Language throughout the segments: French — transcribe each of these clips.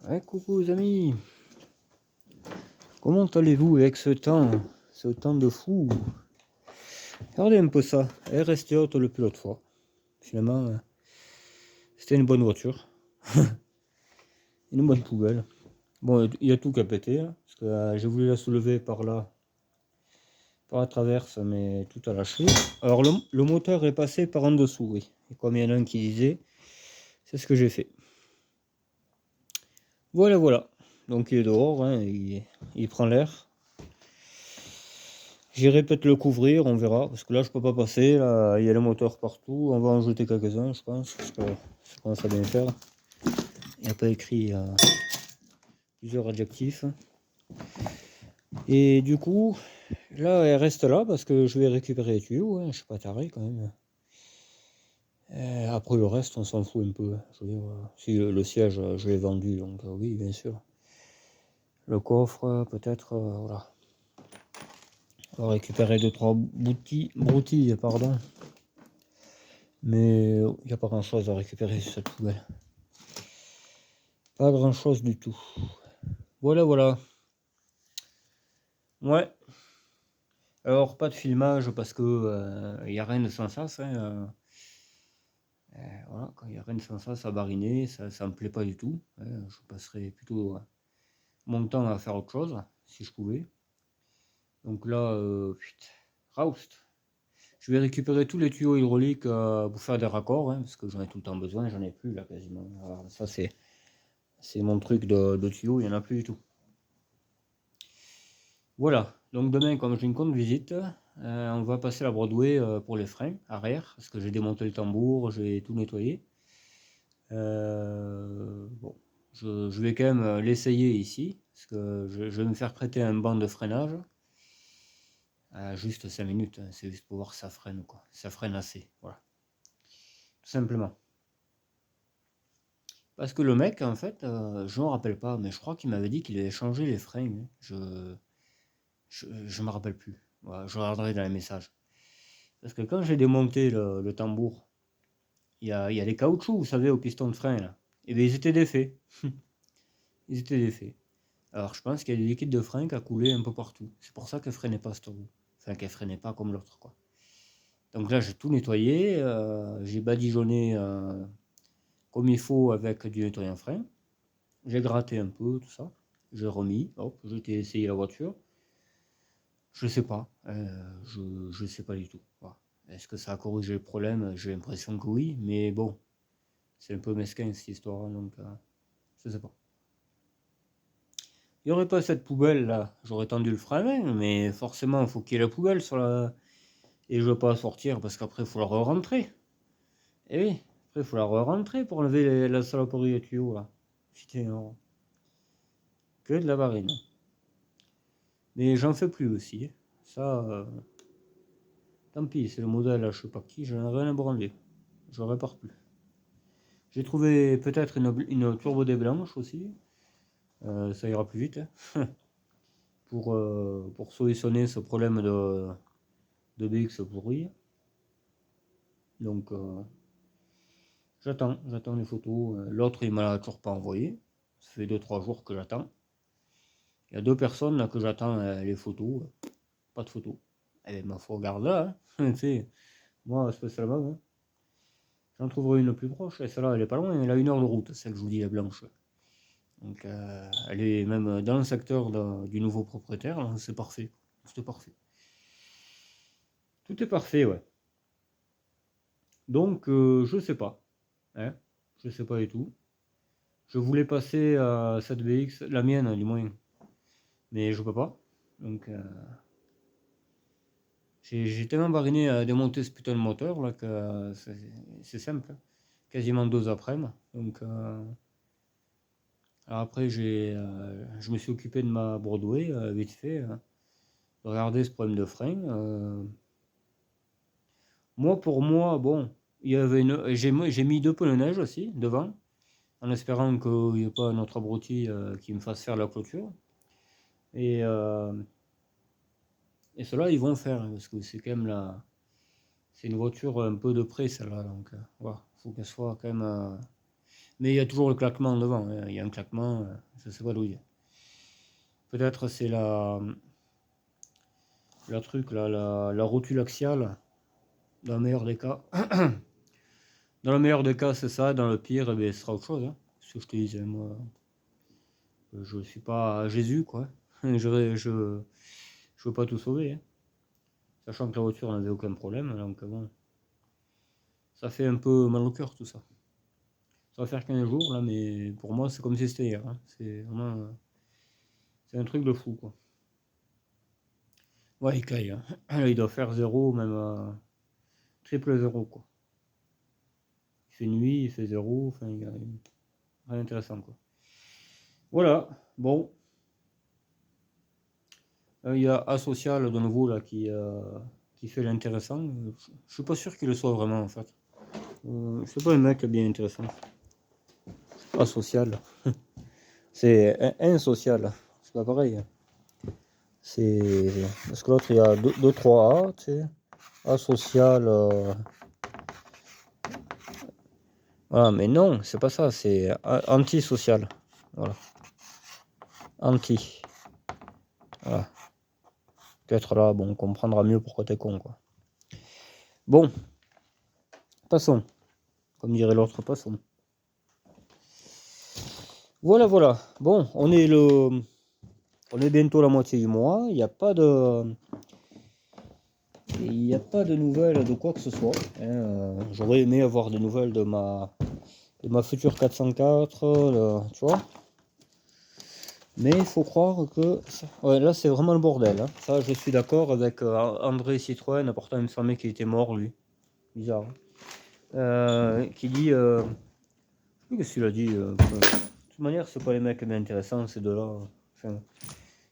Ouais, coucou les amis, comment allez-vous avec ce temps de fou? Regardez un peu ça, elle est restée haute depuis l'autre fois. Finalement, c'était une bonne voiture, une bonne poubelle. Bon, il y a tout qui a pété, hein, parce que j'ai voulu la soulever par là, par la traverse, mais tout a lâché. Alors le moteur est passé par en dessous, oui. Et comme il y en a un qui disait, c'est ce que j'ai fait. Voilà, voilà. Donc il est dehors, hein, il prend l'air. J'irai peut-être le couvrir, on verra, parce que là je peux pas passer, là il y a le moteur partout, on va en jeter quelques-uns je pense, parce que ça commence à bien faire. Il n'y a pas écrit plusieurs adjectifs. Et du coup, là elle reste là parce que je vais récupérer les tuyaux, hein, je suis pas taré quand même. Après le reste on s'en fout un peu. Je veux dire, si le siège je l'ai vendu, donc oui bien sûr. Le coffre peut-être, voilà. On va récupérer 2-3 broutilles, pardon. Mais il n'y a pas grand chose à récupérer sur cette poubelle. Pas grand chose du tout. Voilà, voilà. Ouais. Alors, pas de filmage parce que y a rien de sans sas. Hein, voilà, quand il n'y a rien de sans sas à bariner, ça me plaît pas du tout. Je passerais plutôt mon temps à faire autre chose, si je pouvais. Donc là, Roust. Je vais récupérer tous les tuyaux hydrauliques pour faire des raccords, hein, parce que j'en ai tout le temps besoin, j'en ai plus là quasiment. Alors, ça, c'est mon truc de tuyaux, il n'y en a plus du tout. Voilà, donc demain, comme j'ai une compte visite, on va passer la Broadway pour les freins arrière, parce que j'ai démonté le tambour, j'ai tout nettoyé. Bon, je vais quand même l'essayer ici, parce que je vais me faire prêter un banc de freinage. Juste 5 minutes, hein, c'est juste pour voir si ça freine, quoi. Si ça freine assez, voilà. Tout simplement. Parce que le mec, en fait, je ne me rappelle pas, mais je crois qu'il m'avait dit qu'il avait changé les freins. Hein. Je me rappelle plus. Voilà, je regarderai dans les messages. Parce que quand j'ai démonté le tambour, il y a les caoutchoucs, vous savez, au piston de frein, là. Et bien, ils étaient défaits. Ils étaient défaits. Alors, je pense qu'il y a du liquide de frein qui a coulé un peu partout. C'est pour ça qu'elle freinait pas cette roue. Enfin, qu'elle freinait pas comme l'autre, quoi. Donc là, j'ai tout nettoyé. J'ai badigeonné comme il faut avec du nettoyant frein. J'ai gratté un peu, tout ça. J'ai remis. Hop, j'ai été essayer la voiture. Je sais pas. Je sais pas du tout. Voilà. Est-ce que ça a corrigé le problème? J'ai l'impression que oui, mais bon, c'est un peu mesquin cette histoire, donc je sais pas. Il n'y aurait pas cette poubelle là, j'aurais tendu le frein à main, mais forcément il faut qu'il y ait la poubelle sur la. Et je veux pas sortir parce qu'après il faut la re-rentrer. Et oui, après il faut la re-rentrer pour enlever la saloperie de tuyau là. Putain, non. Que de la barine. Mais j'en fais plus aussi. Ça, tant pis, c'est le modèle là, je sais pas qui, j'en ai rien à branler. Je répare plus. J'ai trouvé peut-être une turbo des blanches aussi. Ça ira plus vite. Hein. pour solutionner ce problème de BX pourri. Donc j'attends les photos. L'autre il m'a toujours pas envoyé. Ça fait 2-3 jours que j'attends. Il y a 2 personnes là que j'attends les photos. Pas de photos. Eh bien, ma foi, regarde là. Hein. Moi, spécialement, hein. J'en trouverai une plus proche. Et celle-là, elle est pas loin. Elle a 1 heure de route, celle que je vous dis, la blanche. Donc elle est même dans le secteur du nouveau propriétaire. C'est parfait. C'était parfait. Tout est parfait, ouais. Donc, je sais pas. Hein, je sais pas du tout. Je voulais passer à cette BX, la mienne du moins, mais je peux pas. Donc, j'ai tellement bariné à démonter ce putain de moteur là que c'est simple. Hein. Quasiment 2 après-midi. Donc, alors après, je me suis occupé de ma Broadway vite fait. De regarder ce problème de frein. Moi, pour moi, bon, il y avait j'ai mis 2 pneus neige aussi devant, en espérant qu'il n'y ait pas un autre abruti qui me fasse faire la clôture. Et, et ceux-là, ils vont faire, hein, parce que c'est quand même la. C'est une voiture un peu de près, celle-là. Donc, voilà, faut qu'elle soit quand même. Mais il y a toujours le claquement devant, hein. Il y a un claquement, je sais pas d'où il est. Peut-être c'est la truc là, la rotule axiale, dans le meilleur des cas. Dans le meilleur des cas, c'est ça, dans le pire, eh bien, ce sera autre chose, hein. Ce que je te disais, moi, je suis pas Jésus, quoi. Je veux pas tout sauver, hein. Sachant que la voiture n'avait aucun problème, donc bon, ça fait un peu mal au cœur tout ça. Ça va faire 15 jours là, mais pour moi c'est comme si c'était hier, hein. C'est vraiment, c'est un truc de fou, quoi. Ouais, il caille, hein. Il doit faire zéro, même triple zéro, quoi. Il fait nuit, il fait zéro, enfin, il y a rien d'intéressant, quoi. Voilà, bon, il y a Asocial de nouveau là qui fait l'intéressant. Je suis pas sûr qu'il le soit vraiment en fait. C'est pas un mec bien intéressant. Asocial. C'est insocial. C'est pas pareil. C'est. Parce que l'autre il y a 2-3 A, tu sais. Asocial. Voilà, mais non, c'est pas ça, c'est antisocial. Voilà. Anti. Voilà. Peut-être là, bon, on comprendra mieux pourquoi t'es con, quoi. Bon, passons. Comme dirait l'autre, passons. Voilà, voilà. Bon, on est bientôt la moitié du mois. Il n'y a pas de nouvelles de quoi que ce soit, hein. J'aurais aimé avoir des nouvelles de ma future 404, tu vois. Mais il faut croire que ouais, là c'est vraiment le bordel, hein. Ça, je suis d'accord avec André Citroën. Pourtant, il me semblait qu'il était mort, lui. Bizarre, hein. Qui dit, je sais plus qu'est-ce qu'il a dit. De toute manière, c'est pas les mecs bien intéressants, ces deux-là. Enfin,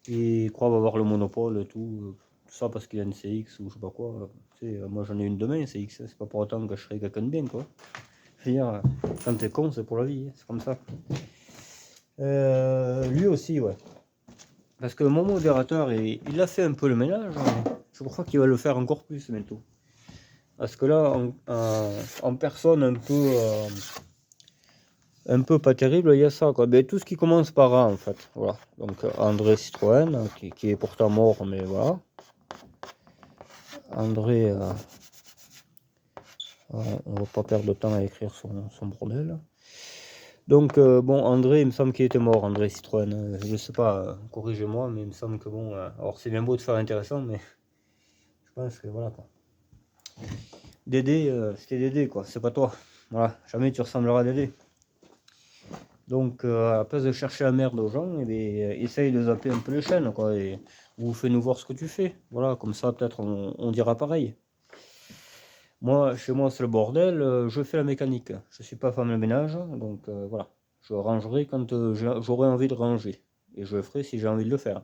ils croient avoir le monopole et tout. Tout ça parce qu'il y a une CX ou je sais pas quoi. Tu sais, moi j'en ai une demain, CX. C'est pas pour autant que je serai quelqu'un de bien, quoi. Je veux dire, quand t'es con, c'est pour la vie, hein. C'est comme ça. Lui aussi, ouais. Parce que mon modérateur, il a fait un peu le ménage, hein. Je crois qu'il va le faire encore plus bientôt. Parce que là, en personne un peu pas terrible, il y a ça, quoi. Mais tout ce qui commence par A, en fait. Voilà. Donc André Citroën, qui est pourtant mort, mais voilà. André, on va pas perdre de temps à écrire son bordel. Donc bon, André, il me semble qu'il était mort, André Citroën. Je sais pas, corrigez-moi, mais il me semble que bon, alors c'est bien beau de faire intéressant, mais je pense que voilà, quoi. Dédé, c'était Dédé, quoi, c'est pas toi. Voilà, jamais tu ressembleras à Dédé. Donc à la place de chercher la merde aux gens, eh bien, essaye de zapper un peu les chaînes, quoi, ou fais-nous voir ce que tu fais. Voilà, comme ça peut-être on dira pareil. Moi, chez moi, c'est le bordel, je fais la mécanique. Je suis pas femme de ménage, donc voilà. Je rangerai quand j'aurai envie de ranger. Et je le ferai si j'ai envie de le faire.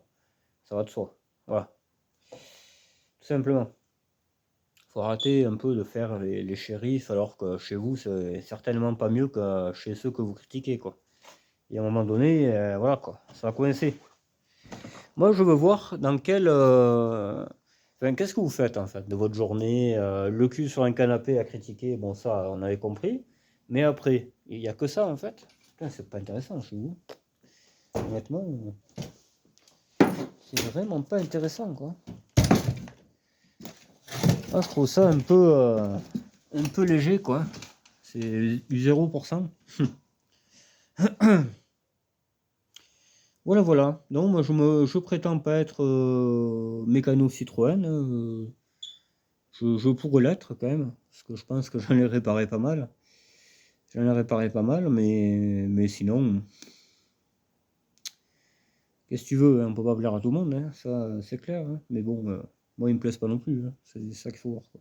Ça va de soi. Voilà. Tout simplement. Faut arrêter un peu de faire les shérifs, alors que chez vous, c'est certainement pas mieux que chez ceux que vous critiquez, quoi. Et à un moment donné, voilà, quoi. Ça va coincer. Moi, je veux voir dans quel... Enfin, qu'est-ce que vous faites, en fait, de votre journée? Le cul sur un canapé à critiquer, bon, ça, on avait compris. Mais après, il n'y a que ça, en fait. Putain, c'est pas intéressant chez vous. Honnêtement, c'est vraiment pas intéressant, quoi. Moi, je trouve ça un peu léger, quoi. C'est du 0%. Voilà, voilà. Non, moi, je prétends pas être mécano Citroën. Je pourrais l'être quand même, parce que je pense que j'en ai réparé pas mal. J'en ai réparé pas mal, mais sinon, qu'est-ce que tu veux, hein, on peut pas plaire à tout le monde, hein, ça c'est clair, hein. Mais bon, moi ils me plaisent pas non plus, hein, c'est ça qu'il faut voir, quoi.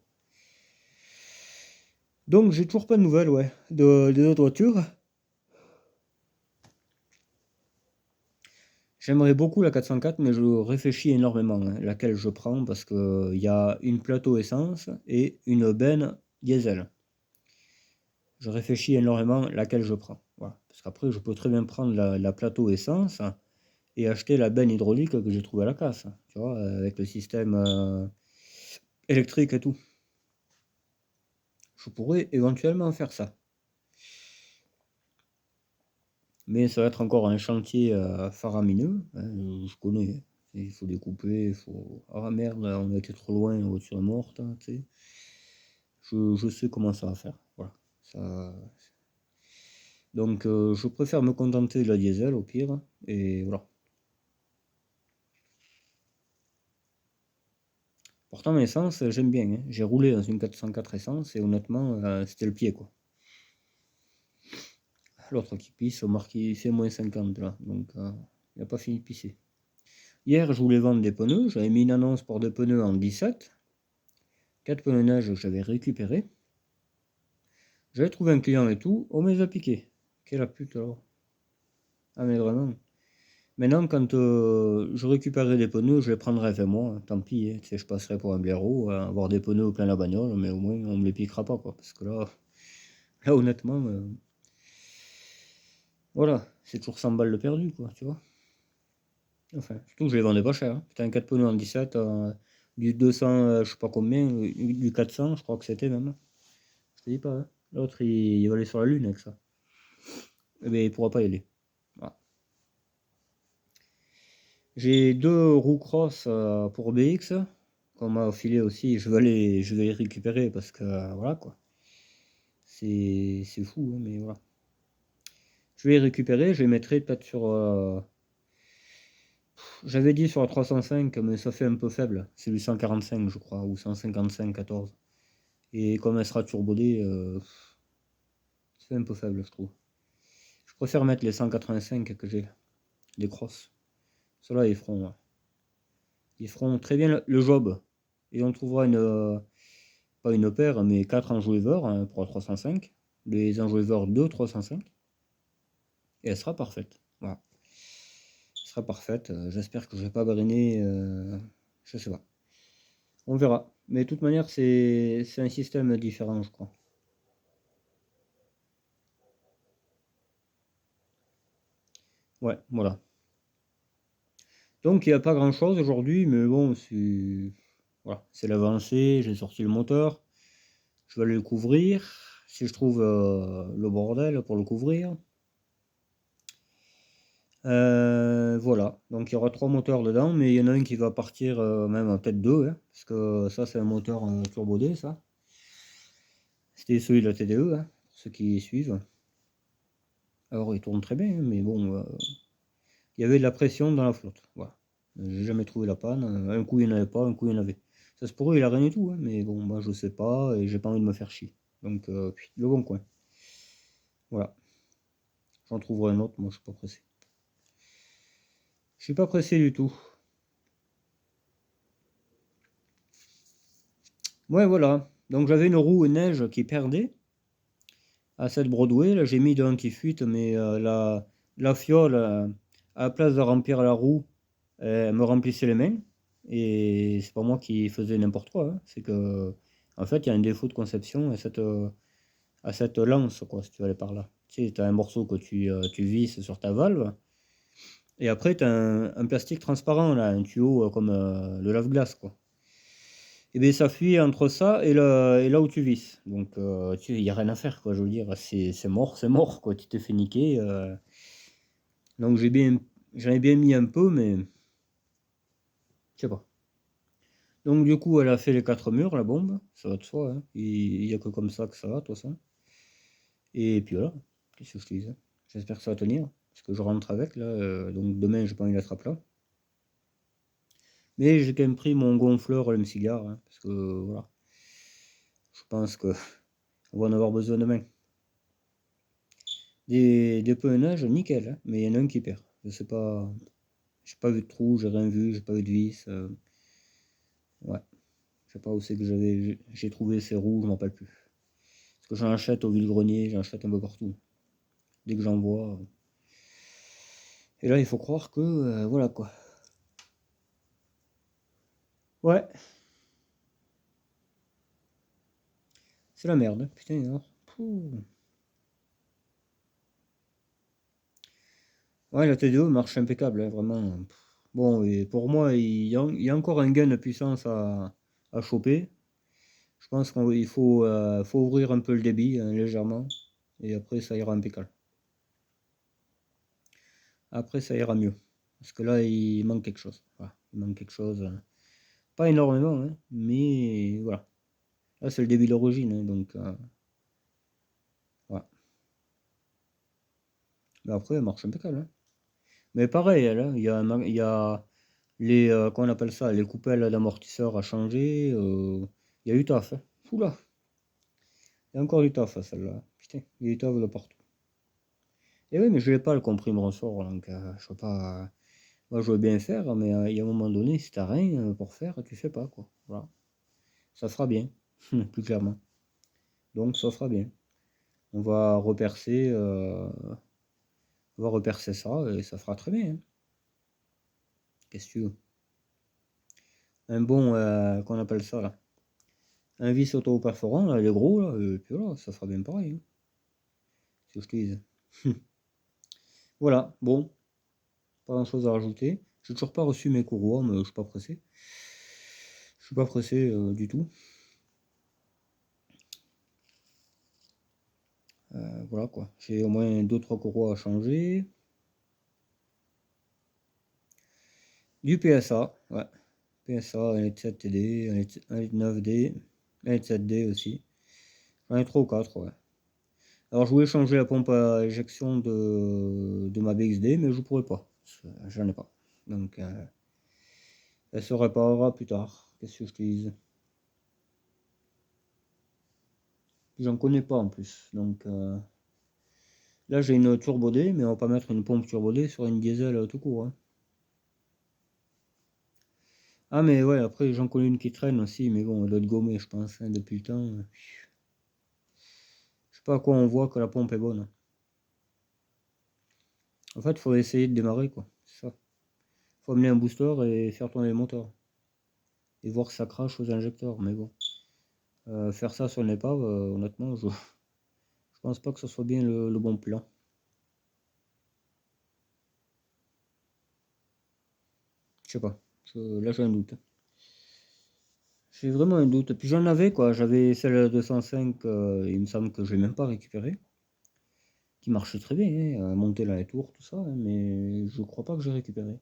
Donc j'ai toujours pas de nouvelles, ouais, des autres voitures. J'aimerais beaucoup la 404, mais je réfléchis énormément, hein, laquelle je prends, parce que il y a une plateau essence et une benne diesel. Je réfléchis énormément laquelle je prends. Voilà. Parce qu'après, je peux très bien prendre la plateau essence et acheter la benne hydraulique que j'ai trouvée à la casse. Tu vois, avec le système électrique et tout. Je pourrais éventuellement faire ça. Mais ça va être encore un chantier faramineux, hein, je connais. Il faut découper, il faut. Ah merde, on a été trop loin, la voiture est morte, hein, tu sais. Je sais comment ça va faire. Voilà. Ça... Donc je préfère me contenter de la diesel au pire. Et voilà. Pourtant l'essence, j'aime bien, hein. J'ai roulé dans une 404 essence et honnêtement, c'était le pied quoi. L'autre qui pisse, marqué c'est moins 50 là. Donc il n'a pas fini de pisser. Hier, je voulais vendre des pneus. J'avais mis une annonce pour des pneus en 17. 4 pneus neige que j'avais récupérés. J'avais trouvé un client et tout. On me les a piqués. Quelle pute alors. Ah mais vraiment. Maintenant, quand je récupérerai des pneus, je les prendrai avec moi. Hein. Tant pis, hein. Tu sais, je passerai pour un blaireau, avoir des pneus plein la bagnole, mais au moins on me les piquera pas quoi. Parce que là honnêtement, voilà, c'est toujours 100 balles de perdu quoi, tu vois. Enfin, surtout que je les vendais pas cher. Hein. Putain, 4 pneus en 17, du 200, je sais pas combien, du 400, je crois que c'était même. Je te dis pas, hein. L'autre, il va aller sur la lune avec ça. Eh bien, il pourra pas y aller. Voilà. J'ai 2 roues cross pour BX qu'on m'a filé aussi. Je vais les récupérer parce que voilà quoi. C'est fou, hein, mais voilà. Je vais les récupérer, je les mettrai peut-être sur. J'avais dit sur la 305, mais ça fait un peu faible. C'est du 145, je crois, ou 155 14. Et comme elle sera turbodée, c'est un peu faible, je trouve. Je préfère mettre les 185 que j'ai, les crosses. Ceux-là, ils feront très bien le job. Et on trouvera pas une paire, mais 4 enjouiveurs hein, pour la 305. Les enjouiveurs de 305. Et elle sera parfaite. Voilà. Elle sera parfaite. J'espère que je vais pas briner. Je sais pas. On verra. Mais de toute manière, c'est un système différent, je crois. Ouais, voilà. Donc il n'y a pas grand chose aujourd'hui, mais bon, c'est voilà, c'est l'avancée, j'ai sorti le moteur, je vais aller le couvrir, si je trouve le bordel pour le couvrir. Voilà, donc il y aura 3 moteurs dedans, mais il y en a un qui va partir, même peut-être deux, hein, parce que ça c'est un moteur turbo D, ça. C'était celui de la TDE, hein, pour ceux qui suivent. Alors il tourne très bien, hein, mais bon, il y avait de la pression dans la flotte, voilà. J'ai jamais trouvé la panne, un coup il n'y en avait pas, un coup il y en avait. Ça se pourrait il a rien et tout, hein, mais bon, moi je sais pas, et j'ai pas envie de me faire chier. Donc, le bon coin. Voilà, j'en trouverai un autre, moi je suis pas pressé. Je suis pas pressé du tout. Ouais, voilà. Donc j'avais une roue neige qui perdait à cette Broadway. Là, j'ai mis de l'anti-fuite, mais la fiole, à la place de remplir la roue, elle me remplissait les mains. Et c'est pas moi qui faisais n'importe quoi. Hein. C'est que, en fait, il y a un défaut de conception à cette lance, quoi, si tu veux aller par là. Tu sais, tu as un morceau que tu visses sur ta valve. Et après, tu as un plastique transparent, là, un tuyau comme le lave-glace, quoi. Et bien, ça fuit entre ça et là où tu visses. Donc, il n'y a rien à faire, quoi. Je veux dire, c'est mort, quoi. Tu t'es fait niquer. Donc, j'en ai bien mis un peu, mais je sais pas. Donc, du coup, elle a fait les 4 murs, la bombe. Ça va de soi, hein. Il n'y a que comme ça que ça va, de toute façon. Et puis voilà. Qu'est-ce que je te disais? J'espère que ça va tenir. Parce que je rentre avec, là. Donc, demain, j'ai pas envie d'être à plat. Mais j'ai quand même pris mon gonfleur allume-cigare, hein, parce que voilà, je pense que on va en avoir besoin demain. Des pneus neige, nickel, hein, mais il y en a un qui perd. Je sais pas, j'ai pas vu de trou, j'ai rien vu, j'ai pas vu de vis. Ouais, je sais pas où c'est que j'ai trouvé ces roues, je m'en rappelle plus. Parce que j'en achète au vide-grenier, j'en achète un peu partout. Dès que j'en vois. Et là, il faut croire que voilà quoi. Ouais, c'est la merde, hein, putain, alors. Pouh. Ouais, la TDO marche impeccable, hein, vraiment. Bon, et pour moi, il y a encore un gain de puissance à choper. Je pense faut ouvrir un peu le débit, hein, légèrement. Et après, ça ira impeccable. Après, ça ira mieux. Parce que là, il manque quelque chose. Voilà. Il manque quelque chose. Pas énormément, hein, mais voilà. Là, c'est le début d'origine, hein, donc voilà. Mais après, elle marche impeccable, hein. Mais pareil, elle, hein, il y a les, comment on appelle ça, les coupelles d'amortisseurs à changer. Il y a du taf, hein. Oula, il y a encore du taf à celle-là. Putain, il y a du taf de partout. Et oui, mais je n'ai pas le compris me ressort, donc je sais pas. Moi, je veux bien faire, mais il y a un moment donné, si t'as rien pour faire, tu fais pas, quoi. Voilà. Ça sera bien, plus clairement. Donc, ça sera bien. On va repercer, ça et ça fera très bien, hein. Qu'est-ce que tu veux? Un bon, qu'on appelle ça là? Un vis auto-perforant, là, les gros, là, et puis voilà, ça sera bien pareil, hein. C'est ce que je te dis. Voilà, bon, pas grand chose à rajouter. J'ai toujours pas reçu mes courroies, mais je suis pas pressé. Je suis pas pressé du tout. Voilà quoi. J'ai au moins 2-3 courroies à changer. Du PSA, ouais. PSA, un litre 7D, un litre 9D, un litre 7D aussi. J'en ai 3 ou 4, ouais. Alors je voulais changer la pompe à éjection de ma BXD, mais je pourrais pas. J'en ai pas. Donc elle se réparera plus tard. Qu'est-ce que je te dise? J'en connais pas en plus. Donc là j'ai une Turbo D, mais on va pas mettre une pompe Turbo D sur une diesel tout court, hein. Ah mais ouais, après j'en connais une qui traîne aussi, mais bon, elle doit être gommée, je pense, hein, depuis le temps. Je sais pas à quoi on voit que la pompe est bonne. En fait, il faut essayer de démarrer, quoi. C'est ça. Faut amener un booster et faire tourner le moteur. Et voir que ça crache aux injecteurs. Mais bon, faire ça sur une épave, honnêtement, je pense pas que ce soit bien le bon plan. Je sais pas. Là, j'ai un doute. J'ai vraiment un doute. Puis j'en avais, quoi. J'avais celle à 205, il me semble que je l'ai même pas récupérée. Qui marchait très bien, hein, monter dans les tours, tout ça, hein, mais je crois pas que j'ai récupéré.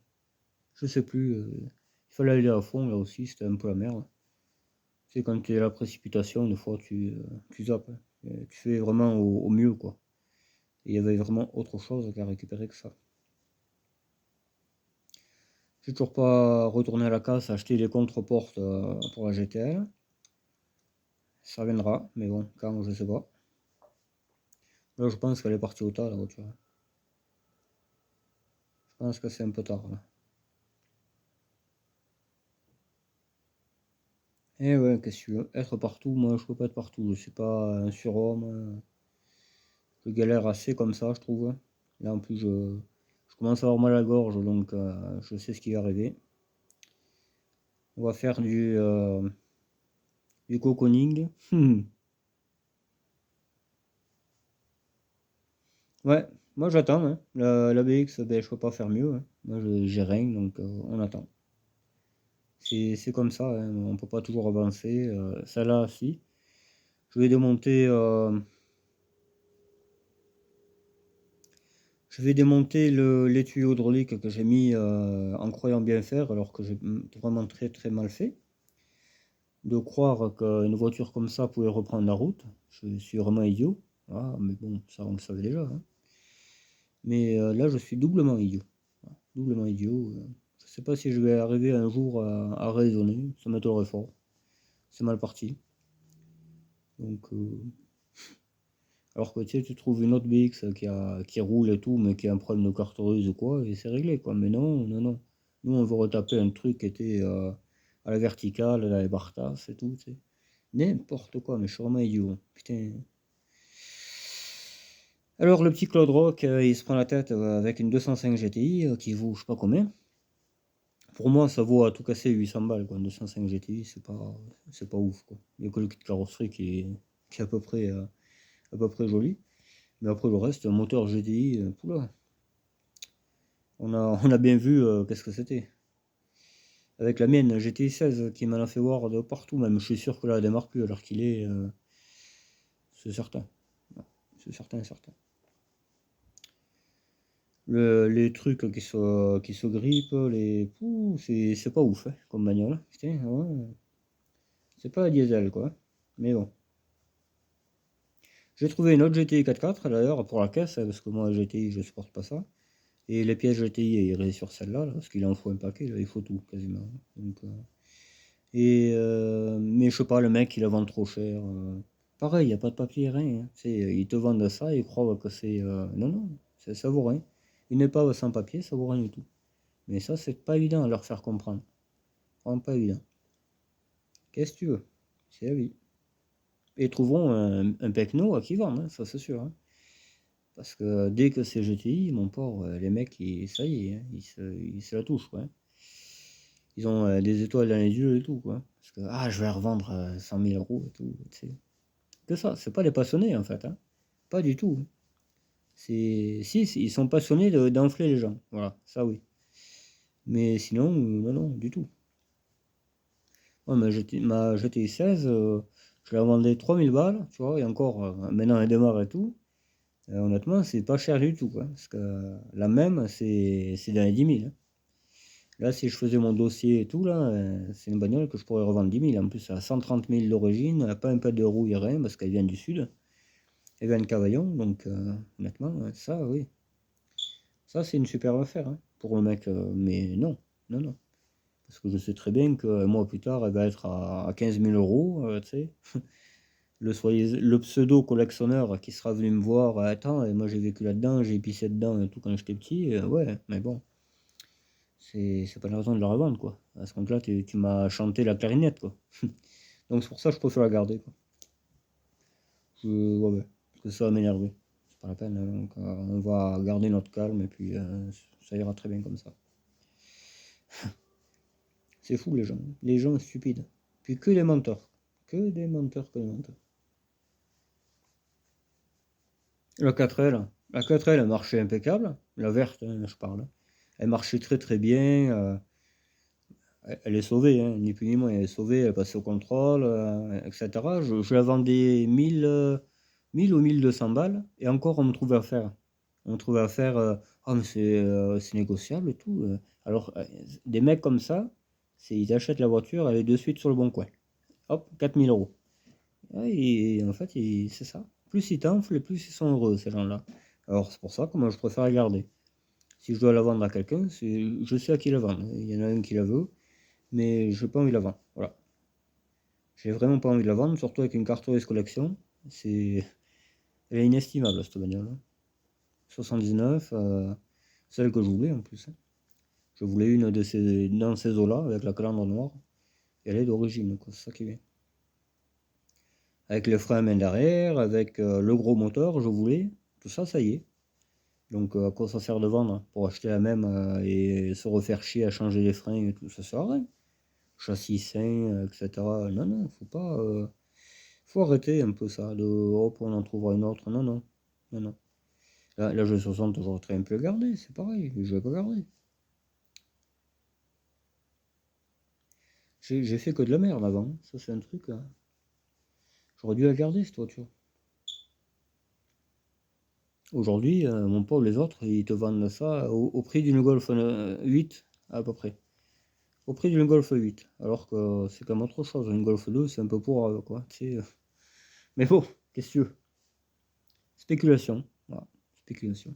Je sais plus. Il fallait aller à fond, là aussi, c'était un peu la merde. C'est quand tu es à la précipitation, une fois, tu zappes, hein. Tu fais vraiment au mieux, quoi. Et il y avait vraiment autre chose qu'à récupérer que ça. J'ai toujours pas retourné à la casse, acheter les contre-portes pour la GTL. Ça viendra, mais bon, quand, je sais pas. Là, je pense qu'elle est partie au tas, la voiture. Je pense que c'est un peu tard, là. Eh ouais, qu'est-ce que tu veux? Être partout, moi, je peux pas être partout. Je suis pas un surhomme. Je galère assez comme ça, je trouve. Là, en plus, je commence à avoir mal à la gorge, donc je sais ce qui va arriver. On va faire du cocooning. Ouais, moi j'attends, hein. La BX, ben, je peux pas faire mieux, hein. Moi j'ai rien, donc on attend. C'est comme ça, hein, on peut pas toujours avancer. Celle-là, si. Je vais démonter, les tuyaux hydrauliques que j'ai mis en croyant bien faire, alors que j'ai vraiment très très mal fait. De croire qu'une voiture comme ça pouvait reprendre la route, je suis vraiment idiot. Ah, mais bon, ça on le savait déjà, hein. Mais là, je suis doublement idiot. Voilà, doublement idiot. Je sais pas si je vais arriver un jour à raisonner, ça m'étonnerait fort. C'est mal parti. Donc, alors que tu sais, tu trouves une autre BX qui roule et tout, mais qui a un problème de carteuse ou quoi, et c'est réglé, quoi. Mais non, non, non. Nous, on veut retaper un truc qui était à la verticale, à la Bartas et tout, tu sais. N'importe quoi, mais je suis vraiment idiot, hein. Putain. Alors, le petit Claude Rock, il se prend la tête avec une 205 GTI qui vaut je sais pas combien. Pour moi, ça vaut à tout casser 800 balles, quoi. Une 205 GTI, c'est pas ouf, quoi. Il n'y a que le kit carrosserie qui est à peu près joli. Mais après le reste, un moteur GTI, poula. On a bien vu qu'est-ce que c'était. Avec la mienne GTI 16 qui m'en a fait voir de partout, même je suis sûr que là elle démarre plus alors qu'il est. C'est certain. C'est certain, certain. Les trucs qui se grippent, c'est pas ouf, hein, comme bagnole. Putain, ouais, c'est pas un diesel, quoi. Mais bon. J'ai trouvé une autre GTI 4x4 d'ailleurs pour la caisse, parce que moi, GTI, je supporte pas ça. Et les pièces GTI iraient sur celle-là, là, parce qu'il en faut un paquet, là, il faut tout, quasiment. Donc, mais je sais pas, le mec, il la vend trop cher. Pareil, il n'y a pas de papier, rien, hein. Ils te vendent ça, ils croient que c'est. Non, non, ça vaut rien. Une épave sans papier, ça vaut rien du tout. Mais ça, c'est pas évident à leur faire comprendre. Vraiment pas évident. Qu'est-ce que tu veux? C'est la vie. Et ils trouveront un pecno à qui vendre, hein, ça c'est sûr, hein. Parce que dès que c'est GTI, mon pauvre, les mecs, ça y est, hein, ils se la touchent, quoi, hein. Ils ont des étoiles dans les yeux et tout, quoi. Parce que, je vais revendre 100 000 euros et tout, tu sais. Que ça, c'est pas des passionnés, en fait, hein. Pas du tout, hein. Si, ils sont passionnés d'enfler les gens, voilà, ça oui. Mais sinon, non, non, du tout. Ouais, ma GTI 16, je la vendais 3000 balles, tu vois, et encore, maintenant elle démarre et tout. Honnêtement, c'est pas cher du tout, quoi. Parce que la même, c'est dans les 10 000, hein. Là, si je faisais mon dossier et tout, là, c'est une bagnole que je pourrais revendre 10 000. En plus, elle a 130 000 d'origine, elle n'a pas un peu de roue et rien, parce qu'elle vient du sud. Elle vient de Cavaillon, donc honnêtement, ça, oui. Ça, c'est une super affaire, hein, pour le mec. Mais non, non, non. Parce que je sais très bien qu'un mois plus tard, elle va être à 15 000 euros, tu sais. Le pseudo collectionneur qui sera venu me voir, attends, et moi j'ai vécu là-dedans, j'ai pissé dedans et tout quand j'étais petit, ouais, mais bon, c'est pas la raison de la revendre, quoi. À ce compte-là, tu m'as chanté la clarinette, quoi. Donc c'est pour ça que je préfère la garder, quoi. Ouais, ouais, parce que ça va m'énerver. C'est pas la peine, hein. Donc on va garder notre calme et puis ça ira très bien comme ça. C'est fou les gens stupides. Puis que des menteurs. Que des menteurs, que des menteurs. La 4L. La 4L, elle marchait impeccable. La verte, hein, je parle. Elle marchait très très bien. Elle est sauvée, hein, ni plus ni moins. Elle est sauvée, elle est passée au contrôle, etc. Je la vendais 1000 ou 1200 balles. Et encore, on me trouvait à faire. On me trouvait à faire. Ah, mais c'est négociable et tout. Alors, des mecs comme ça, ils achètent la voiture, elle est de suite sur le bon coin. Hop, 4000 euros. Ouais, et en fait, c'est ça. Plus ils t'enflent, plus ils sont heureux, ces gens-là. Alors, c'est pour ça que moi, je préfère la garder. Si je dois la vendre à quelqu'un, je sais à qui la vendre. Il y en a un qui la veut, mais je n'ai pas envie de la vendre. Voilà. J'ai vraiment pas envie de la vendre, surtout avec une Carteris collection. C'est... Elle est inestimable, cette bagnole, hein. 79, celle que je voulais en plus, hein. Je voulais une dans ces eaux-là, avec la calandre noire. Et elle est d'origine, quoi. C'est ça qui est bien. Avec le frein à main derrière, avec le gros moteur, je voulais. Tout ça, ça y est. Donc à quoi ça sert de vendre pour acheter la même et se refaire chier à changer les freins et tout, ça sert à rien. Châssis sain, etc. Non, non, faut arrêter un peu ça, de hop, on en trouvera une autre. Non, non, non, non. Là je 60, j'aurais très bien pu le garder, c'est pareil, je vais pas garder. J'ai fait que de la merde avant, ça c'est un truc, hein. J'aurais dû la garder cette voiture. Aujourd'hui, mon pauvre, les autres, ils te vendent ça au prix d'une Golf 8 à peu près. Au prix d'une Golf 8. Alors que c'est comme autre chose. Une Golf 2, c'est un peu pour quoi. Tu sais. Mais bon, qu'est-ce que tu veux? Spéculation. Voilà. Spéculation.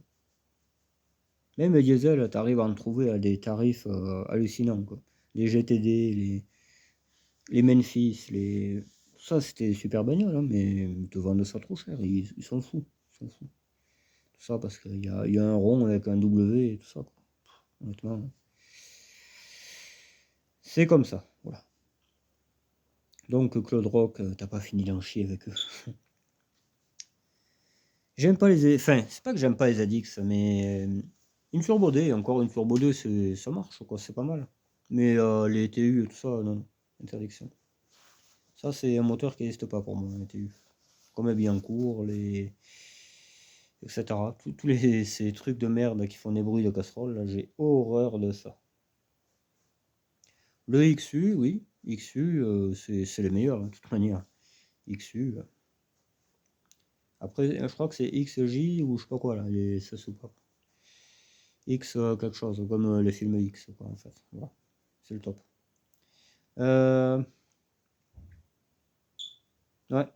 Même les diesel, t'arrives à en trouver à des tarifs hallucinants, quoi. Les GTD, les Memphis, ça c'était des super bagnoles, hein, mais ils te vendent ça trop cher. Ils sont fous. Ils sont fous. Tout ça parce qu'il y a un rond avec un W et tout ça, quoi. Honnêtement, c'est comme ça. Voilà. Donc Claude Rock, t'as pas fini d'en chier avec eux. J'aime pas enfin, c'est pas que j'aime pas les Adix, mais une Turbo D, encore une Turbo D, ça marche, quoi, c'est pas mal. Mais les TU et tout ça, non, interdiction. Ça, c'est un moteur qui n'existe pas pour moi, les TU. Comme les Biancourt, etc. Ces trucs de merde qui font des bruits de casserole, là, j'ai horreur de ça. Le XU, oui, XU, c'est les meilleurs, hein, de toute manière. XU. Après, je crois que c'est XJ ou je sais pas quoi, là, les, ça soupapes. X quelque chose, comme les films X, quoi, en fait. Voilà. C'est le top. Euh, ouais.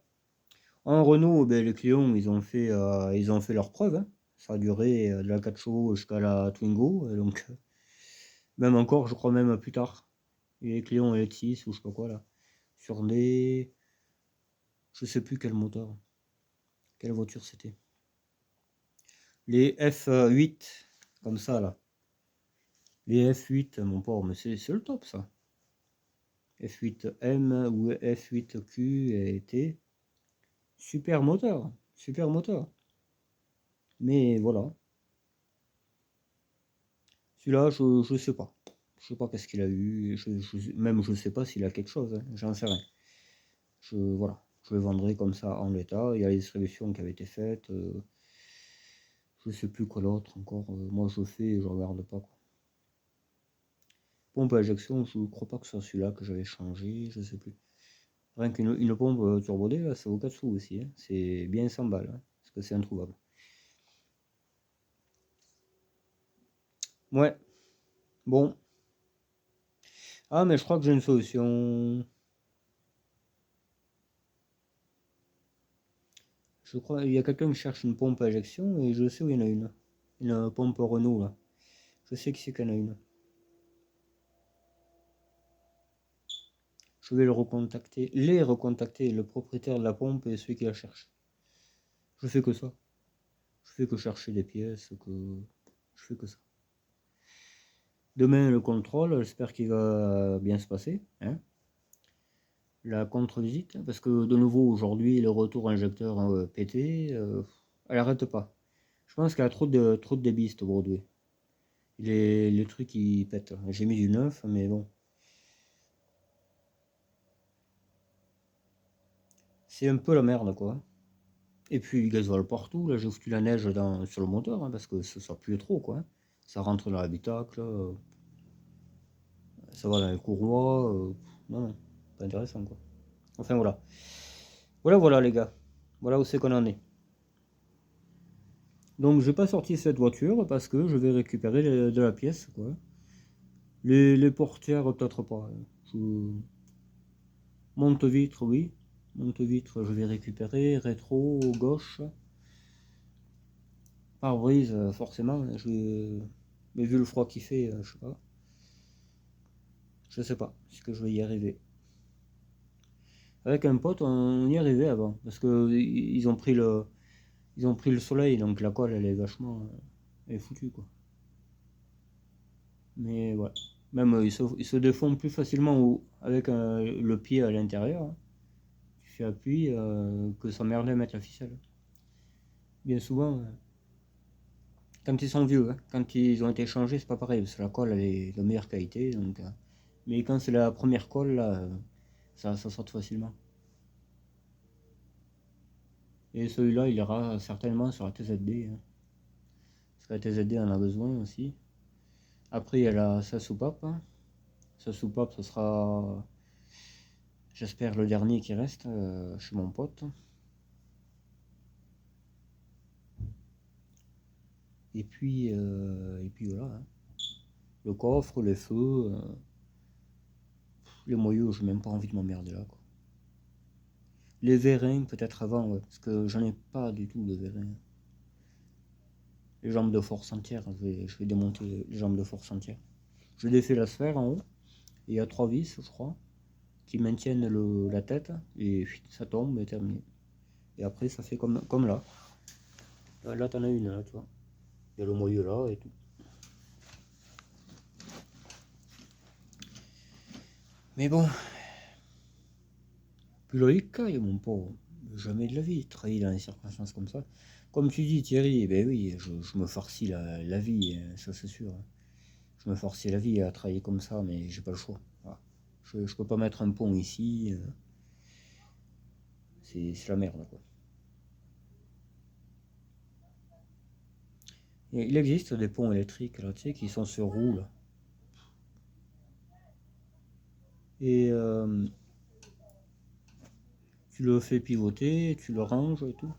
En Renault, ben, les clients, ils ont fait leur preuve, hein. Ça a duré de la 4 chevaux jusqu'à la Twingo, donc même encore, je crois même plus tard. Et les clients L6 ou je sais pas quoi là. Sur des. Je sais plus quel moteur, quelle voiture c'était. Les F8, comme ça là. Les F8, mon pauvre, mais c'est le top ça. F8M ou F8Q et T. Super moteur, super moteur. Mais voilà. Celui-là, je sais pas. Je sais pas qu'est-ce qu'il a eu. Même je sais pas s'il a quelque chose, hein. J'en sais rien. Voilà. Je le vendrai comme ça en l'état. Il y a les distributions qui avaient été faites. Je sais plus quoi l'autre encore. Moi je fais et je regarde pas quoi. Pompe à injection, je crois pas que ce soit celui-là que j'avais changé. Je sais plus. Rien qu'une une pompe turbo D, là, ça vaut 4 sous aussi, hein. C'est bien 100 balles, hein, parce que c'est introuvable. Ouais, bon. Ah, mais je crois que j'ai une solution. Je crois il y a quelqu'un qui cherche une pompe à injection et je sais où il y en a une. Une pompe Renault, là. Je sais qui c'est qu'il y en a une. Je vais le recontacter, les recontacter, le propriétaire de la pompe et celui qui la cherche. Je fais que ça. Je fais que chercher des pièces, je fais que ça. Demain, le contrôle, j'espère qu'il va bien se passer, hein. La contre-visite, parce que de nouveau aujourd'hui, le retour injecteur pété, elle arrête pas. Je pense qu'il y a trop de débit, cette Broadway. Les trucs ils pètent. J'ai mis du neuf, mais bon. C'est un peu la merde, quoi. Et puis, gasoil partout. Là, j'ai foutu la neige sur le moteur, hein, parce que ça pue trop, quoi. Ça rentre dans l'habitacle, ça va dans les courroies. Non, non, pas intéressant, quoi. Enfin, voilà. Voilà, voilà, les gars. Voilà où c'est qu'on en est. Donc, j'ai pas sorti cette voiture parce que je vais récupérer de la pièce, quoi. Les portières, peut-être pas. Je- Monte-vitre, oui. Monte-vitre, je vais récupérer. Rétro, gauche. Pare-brise, forcément. Mais vu le froid qu'il fait, je sais pas. Je sais pas si que je vais y arriver. Avec un pote, on y arrivait avant. Parce que ils ont pris le soleil, donc la colle, elle est vachement. Elle est foutue, quoi. Mais ouais. Même, ils se défont plus facilement avec le pied à l'intérieur, hein. Tu fais appui que s'emmerder à mettre la ficelle. Bien souvent, quand ils sont vieux, hein, quand ils ont été changés, c'est pas pareil, parce que la colle elle est de meilleure qualité. Donc, mais quand c'est la première colle, là, ça saute facilement. Et celui-là, il ira certainement sur la TZD, hein. Parce que la TZD en a besoin aussi. Après, il y a sa soupape, hein. Sa soupape, ce sera, j'espère, le dernier qui reste chez mon pote. Et puis voilà, hein. Le coffre, les feux, les moyeux, j'ai même pas envie de m'emmerder là, quoi. Les vérins, peut-être avant, ouais, parce que j'en ai pas du tout de vérins. Les jambes de force entière, je vais démonter les jambes de force entière. Je défais la sphère en haut, et il y a 3 vis, je crois, qui maintiennent la tête, et ça tombe et terminé. Et après, ça fait comme là. Là, t'en as une, là, tu vois. Il y a le moyeu là et tout. Mais bon, puis Loïc caille, mon pauvre. Jamais de la vie, travailler dans des circonstances comme ça. Comme tu dis, Thierry, eh ben oui, je me farcis la vie, ça c'est sûr, hein. Je me farcis la vie à travailler comme ça, mais j'ai pas le choix. Voilà. Je peux pas mettre un pont ici, c'est la merde, quoi. Et il existe des ponts électriques, là, tu sais, qui sont sur roue, là. Et tu le fais pivoter, tu le ranges et tout.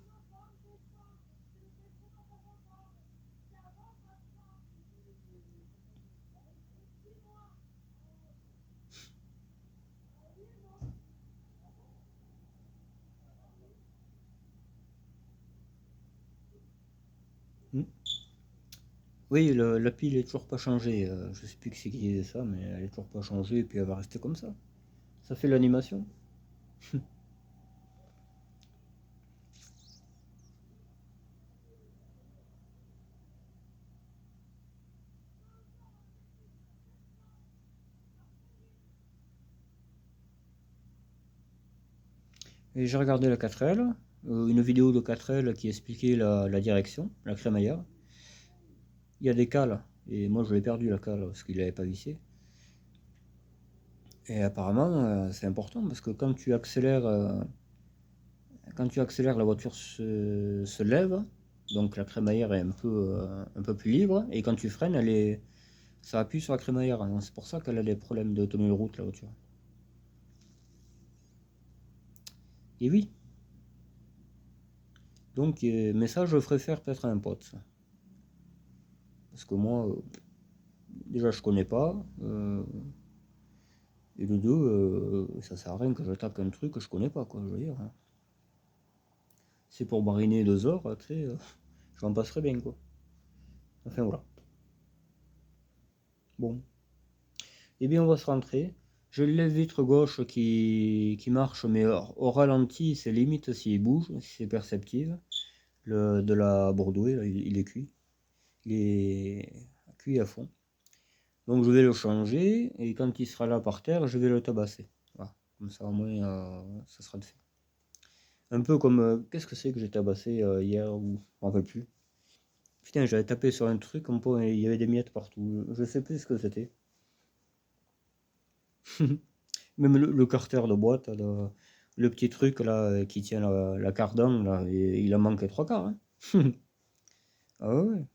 Hmm. Oui, la pile est toujours pas changée. Je sais plus qui c'est qui disait ça, mais elle est toujours pas changée et puis elle va rester comme ça. Ça fait l'animation. Et j'ai regardé la 4L, une vidéo de 4L qui expliquait la direction, la crémaillère. Il y a des cales, et moi je l'ai perdu la cale parce qu'il n'avait pas vissé. Et apparemment, c'est important parce que quand tu accélères, la voiture se lève, donc la crémaillère est un peu plus libre, et quand tu freines, ça appuie sur la crémaillère. Donc c'est pour ça qu'elle a des problèmes d'autonomie de route, la voiture. Et oui, donc, mais ça, je ferais faire peut-être à un pote, ça. Parce que moi, déjà, je connais pas. Et de deux, ça sert à rien que j'attaque un truc que je connais pas, quoi, je veux dire, hein. C'est pour mariner 2 heures, tu sais, j'en passerai bien, quoi. Enfin, voilà. Bon. Eh bien, on va se rentrer. Je laisse vitre gauche qui marche, mais au ralenti, c'est limite s'il bouge, si c'est perceptible. Le de la Bordeaux, là, il est cuit. Il est cuit à fond. Donc je vais le changer, et quand il sera là par terre, je vais le tabasser. Voilà. Comme ça, au moins, ça sera de fait. Un peu comme, qu'est-ce que c'est que j'ai tabassé hier, ou je m'en rappelle plus. Putain, j'avais tapé sur un truc, il y avait des miettes partout. Je sais plus ce que c'était. Même le carter de boîte, le petit truc là qui tient la cardan, là, il en manquait 3 quarts, hein. Ah ouais, ouais.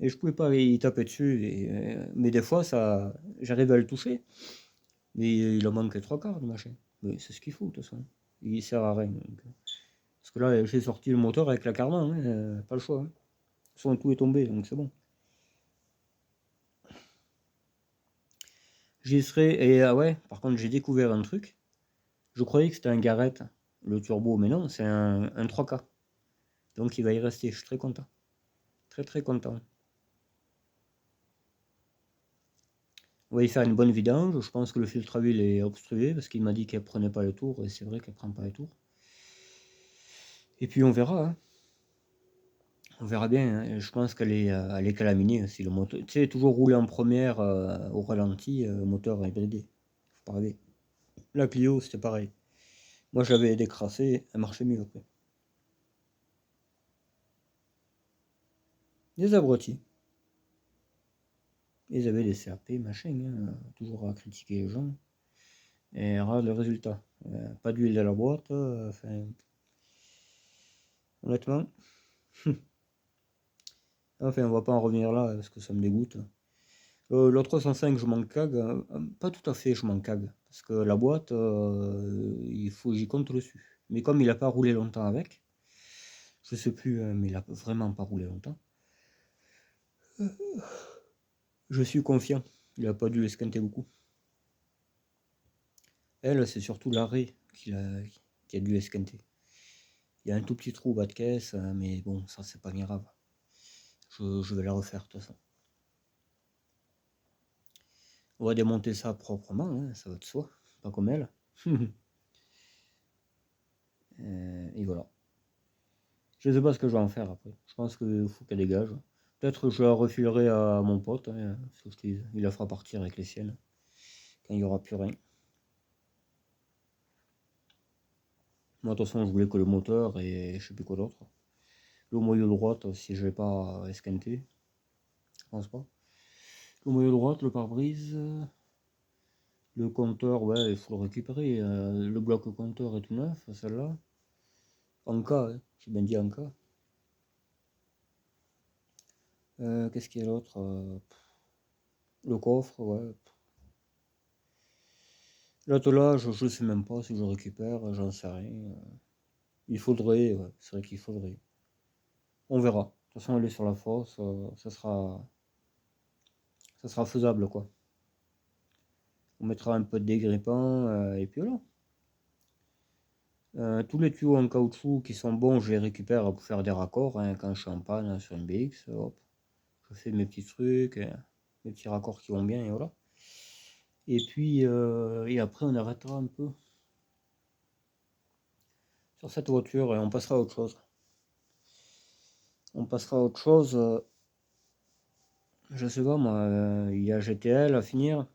Et je pouvais pas y taper dessus. Mais des fois, j'arrive à le toucher. Mais il en manquait 3 quarts de machin. Mais c'est ce qu'il faut, de toute façon. Il sert à rien, donc. Parce que là, j'ai sorti le moteur avec la cardan, hein, pas le choix, hein. De toute façon, tout est tombé, donc c'est bon. J'y serai. Et ah ouais, par contre, j'ai découvert un truc. Je croyais que c'était un Garrett, le turbo, mais non, c'est un 3K. Donc il va y rester, je suis très content. Très très content. On va y faire une bonne vidange. Je pense que le filtre à huile est obstrué parce qu'il m'a dit qu'elle prenait pas les tours, et c'est vrai qu'elle prend pas les tours. Et puis on verra, hein. On verra bien, hein. Je pense elle est calaminée si le moteur. Tu sais, toujours rouler en première au ralenti, moteur est bridé. Faut pas rêver. La Clio, c'était pareil. Moi, je l'avais décrassée, elle marchait mieux après. Des abrutis. Ils avaient des CAP, machin, hein, toujours à critiquer les gens. Et regarde le résultat. Pas d'huile dans la boîte, enfin, honnêtement. Enfin, on va pas en revenir là parce que ça me dégoûte. Le 305, je m'en cague. Pas tout à fait, je m'en cague. Parce que la boîte, il faut j'y compte dessus. Mais comme il a pas roulé longtemps avec, je sais plus, mais il a vraiment pas roulé longtemps. Je suis confiant. Il a pas dû esquinter beaucoup. Elle, c'est surtout l'arrêt qui a dû esquinter. Il y a un tout petit trou au bas de caisse, mais bon, ça c'est pas grave. Je vais la refaire de toute façon. On va démonter ça proprement, hein, ça va de soi. Pas comme elle. Et voilà. Je sais pas ce que je vais en faire après. Je pense qu'il faut qu'elle dégage. Peut-être que je la refilerai à mon pote, hein, parce que il la fera partir avec les siennes. Quand il n'y aura plus rien. Moi, de toute façon, je voulais que le moteur et je sais plus quoi d'autre. Le moyeu droite, si je vais pas esquinter. Je pense pas. Le moyeu droite, le pare-brise. Le compteur, ouais, il faut le récupérer. Le bloc compteur est tout neuf, celle-là. En cas, hein, j'ai bien dit en cas. Qu'est-ce qu'il y a d'autre? Le coffre, ouais. L'attelage, je ne sais même pas si je récupère, j'en sais rien. Il faudrait, ouais, c'est vrai qu'il faudrait. On verra. De toute façon, elle est sur la fosse, ça sera faisable, quoi. On mettra un peu de dégrippant, et puis voilà. Tous les tuyaux en caoutchouc qui sont bons, je les récupère pour faire des raccords, hein, quand je suis en panne sur une BX, hop, je fais mes petits trucs, mes petits raccords qui vont bien, et voilà. Et puis, et après on arrêtera un peu sur cette voiture et on passera à autre chose. On passera à autre chose, je sais pas moi, il y a GTL à finir.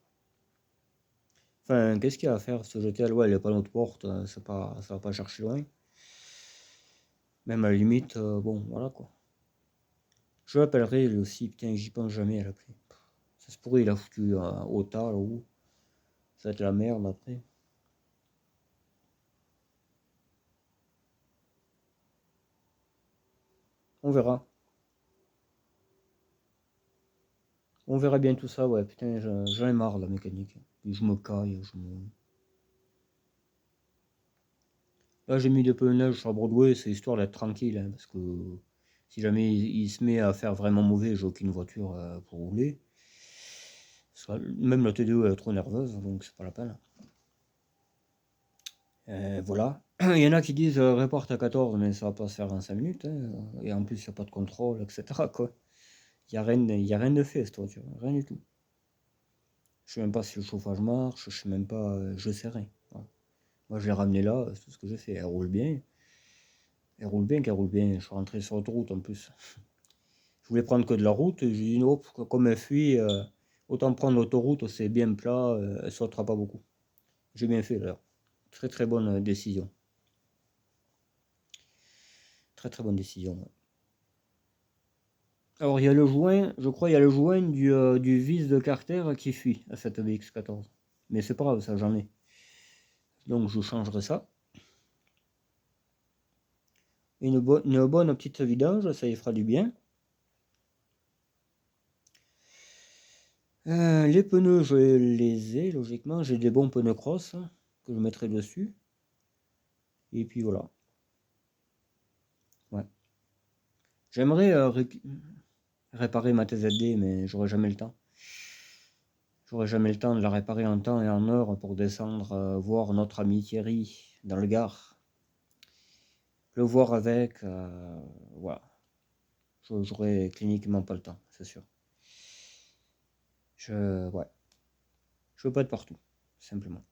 Enfin, qu'est-ce qu'il y a à faire ce GTL? Ouais, les panneaux de porte, c'est pas, ça va pas chercher loin. Même à la limite, bon, voilà quoi. Je l'appellerai lui aussi, putain, j'y pense jamais à l'appeler. Ça se pourrait, il a foutu au tas là-haut. Ça va être la merde après. On verra. On verra bien tout ça, ouais. Putain, j'en ai marre de la mécanique. Puis je me caille, Là, j'ai mis des pneus neufs sur Broadway, c'est histoire d'être tranquille, hein, parce que si jamais il se met à faire vraiment mauvais, j'ai aucune voiture pour rouler. Même la TDO est trop nerveuse, donc c'est pas la peine. Voilà. Il y en a qui disent réparte à 14, mais ça va pas se faire en 5 minutes, hein. Et en plus, il n'y a pas de contrôle, etc. Quoi. Y a rien de fait, cette voiture, rien du tout. Je sais même pas si le chauffage marche, je sais même pas, je sais rien. Voilà. Moi, je l'ai ramenée là, c'est tout ce que j'ai fait. Elle roule bien. Elle roule bien, qu'elle roule bien. Je suis rentré sur l'autoroute en plus. Je voulais prendre que de la route, et j'ai dit non, comme elle fuit, autant prendre l'autoroute, c'est bien plat, elle sautera pas beaucoup. J'ai bien fait d'ailleurs. Très très bonne décision. Très très bonne décision. Ouais. Alors il y a le joint, je crois il y a le joint du vis de Carter qui fuit à cette BX14. Mais c'est pas grave, ça j'en ai. Donc je changerai ça. Une bonne petite vidange, ça y fera du bien. Les pneus, je les ai logiquement. J'ai des bons pneus cross que je mettrai dessus. Et puis voilà. Ouais. J'aimerais réparer ma TZD, mais j'aurai jamais le temps. J'aurai jamais le temps de la réparer en temps et en heure pour descendre voir notre ami Thierry dans le Gard. Le voir avec, voilà. J'aurai cliniquement pas le temps, c'est sûr. Ouais. Je veux pas être partout, simplement.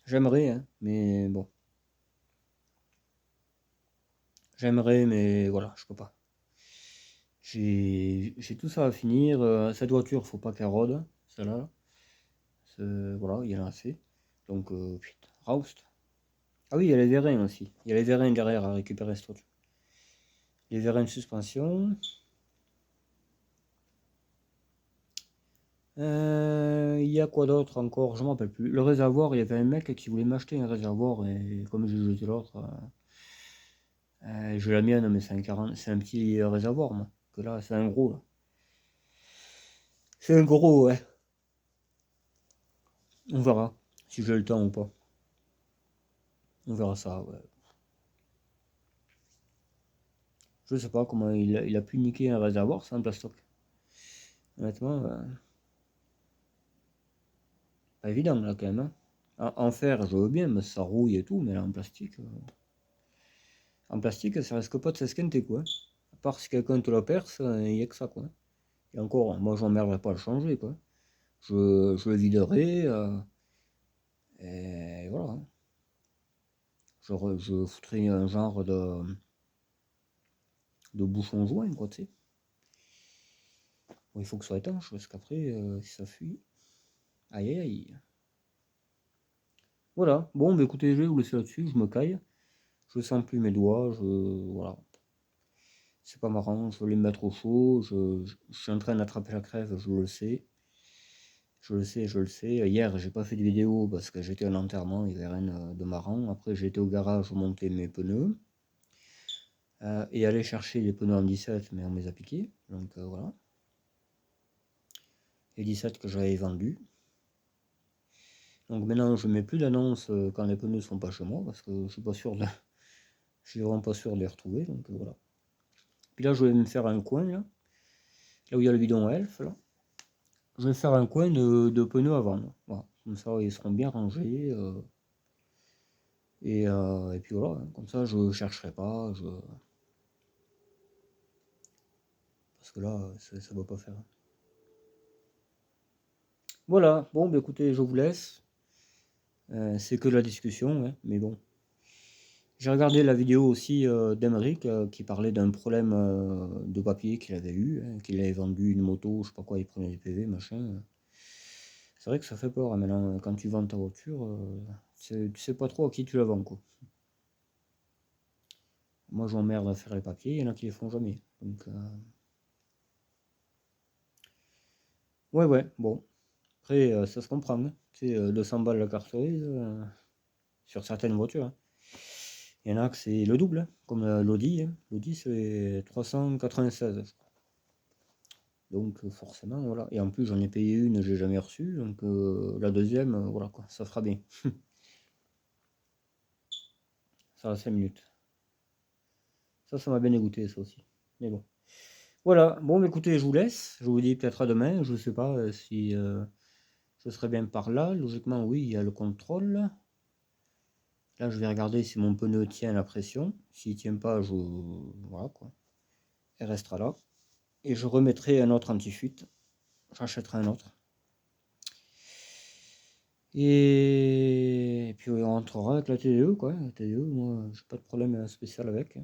J'aimerais, hein, mais bon. J'aimerais, mais voilà, je peux pas. J'ai tout ça à finir. Cette voiture, faut pas qu'elle rôde, celle-là. Voilà, il y en a assez. Donc, putain, Roust. Ah oui, il y a les vérins aussi. Il y a les vérins derrière à récupérer cette voiture. Les vérins de suspension. Il y a quoi d'autre encore? Je m'en rappelle plus. Le réservoir, il y avait un mec qui voulait m'acheter un réservoir et comme j'ai jeté l'autre, j'ai la mienne, mais c'est un petit réservoir, moi. Que là, c'est un gros, là. C'est un gros, ouais. On verra si j'ai le temps ou pas. On verra ça, ouais. Je sais pas comment il a pu niquer un réservoir sans plastoc. Honnêtement, pas évident là quand même, hein. En fer, je veux bien, mais ça rouille et tout, mais là, en plastique, ça risque pas de s'esquinter quoi. À part si quelqu'un te la perce, il n'y a que ça quoi. Et encore, moi j'emmerderai pas à le changer quoi. Je le viderai, et voilà, hein. Je foutrai un genre de bouchon joint quoi, tu sais. Bon, il faut que ce soit étanche parce qu'après, si ça fuit, aïe aïe aïe. Voilà, bon, bah écoutez, je vais vous laisser là-dessus, je me caille. Je sens plus mes doigts, voilà. C'est pas marrant, je voulais me mettre au chaud, je suis en train d'attraper la crève, je le sais. Je le sais, je le sais. Hier, j'ai pas fait de vidéo parce que j'étais à un enterrement, il n'y avait rien de marrant. Après, j'ai été au garage monter mes pneus et aller chercher les pneus en 17, mais on me les a piqués. Donc voilà. Les 17 que j'avais vendus. Donc maintenant, je mets plus d'annonce quand les pneus sont pas chez moi parce que je suis pas sûr je suis vraiment pas sûr de les retrouver. Donc voilà. Puis là, je vais me faire un coin là où il y a le bidon Elf là. Je vais faire un coin de pneus à vendre. Voilà. Comme ça, ils seront bien rangés. Et puis voilà, hein, comme ça je chercherai pas, parce que là, ça va pas faire. Voilà, bon, bah, écoutez, je vous laisse. C'est que la discussion, hein, mais bon. J'ai regardé la vidéo aussi d'Emeric qui parlait d'un problème de papier qu'il avait eu, hein, qu'il avait vendu une moto, je sais pas quoi, il prenait des PV, machin. C'est vrai que ça fait peur hein, maintenant, quand tu vends ta voiture, tu sais pas trop à qui tu la vends, quoi. Moi, je m'emmerde à faire les papiers, il y en a qui les font jamais. Donc, ouais, bon. Après, ça se comprend, hein. Tu sais, 200 balles la cartourise sur certaines voitures, hein. Il y en a que c'est le double, hein, comme l'Audi, hein. L'Audi, c'est 396, je crois. Donc, forcément, voilà. Et en plus, j'en ai payé une, j'ai jamais reçu. Donc, la deuxième, voilà quoi, ça fera bien. Ça va 5 minutes. Ça m'a bien dégoûté, ça aussi. Mais bon. Voilà, bon, bah, écoutez, je vous laisse. Je vous dis peut-être à demain. Je sais pas si ce serait bien par là. Logiquement, oui, il y a le contrôle. Là, je vais regarder si mon pneu tient la pression. S'il tient pas, voilà quoi. Elle restera là. Et je remettrai un autre anti-fuite. J'achèterai un autre. Et puis on rentrera avec la TDE, quoi. La TDE, moi, j'ai pas de problème spécial avec.